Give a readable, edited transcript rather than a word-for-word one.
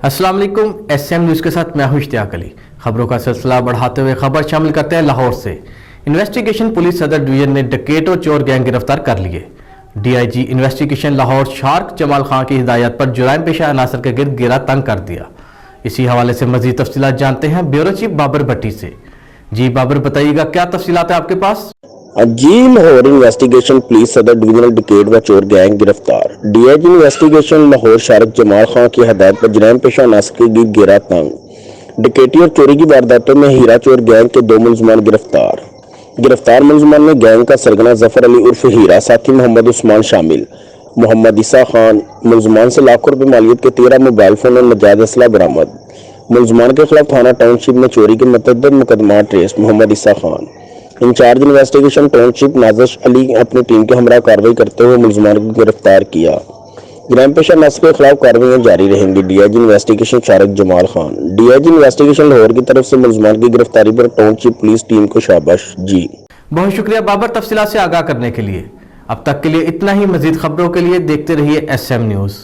अस्सलाम वालेकुम। SM news के साथ मैं हूं इश्तियाक अली। खबरों का सिलसिला बढ़ाते हुए खबर शामिल करते हैं लाहौर से। इन्वेस्टिगेशन पुलिस सदर डिवीजन ने डकैत और चोर गैंग गिरफ्तार कर लिए। DIG इन्वेस्टिगेशन लाहौर शार्क जमाल खां की हिदायत पर जुराइम पेशा अनासर के गिर्द घेरा तंग कर दिया। इसी हवाले से मजीद तफसीलात जानते हैं ब्यूरो चीफ बाबर भट्टी से। जी बाबर, बताइएगा क्या तफसीलात है आपके पास? जी, Lahore investigation police Saddar divisional डकैत व चोर गैंग गिरफ्तार। DIG इन्वेस्टिगेशन लाहौर शार्क जमाल खां की हदायत पर जुराइम पेशा अनासर के गिर्द घेरा तंग। डकैती और चोरी की वारदातों में हीरा चोर गैंग के 2 मुलजमान गिरफ्तार। गिरफ्तार मुलजमान में गैंग का सरगना जफर अली उर्फ हीरा, साथी मोहम्मद उस्मान शामिल। मोहम्मद ईसा खान मुलजमान से लाखों रुपए मालियत के 13 मोबाइल फोन और नाजायज असला बरामद। मुलजमान के खिलाफ थाना टाउनशिप में चोरी के मुतअद्दिद मुकदमा ट्रेस। Mohammad Isa Khan incharge investigation township Nazish Ali अपनी टीम के हमरा कार्रवाई करते हुए मुलजमान को गिरफ्तार किया। जुराइम पेशा अनासर के खिलाफ कार्रवाई जारी रहेंगी। DIG investigation shark Jamal Khan. DIG investigation Lahore की तरफ से मुलजमान की गिरफ्तारी पर टाउनशिप पुलिस टीम को शाबाश। जी बहुत शुक्रिया बाबर तफसीलात से आगाह करने के लिए। अब तक के लिए इतना ही। मजीद खबरों के लिए देखते रहिए SM न्यूज़।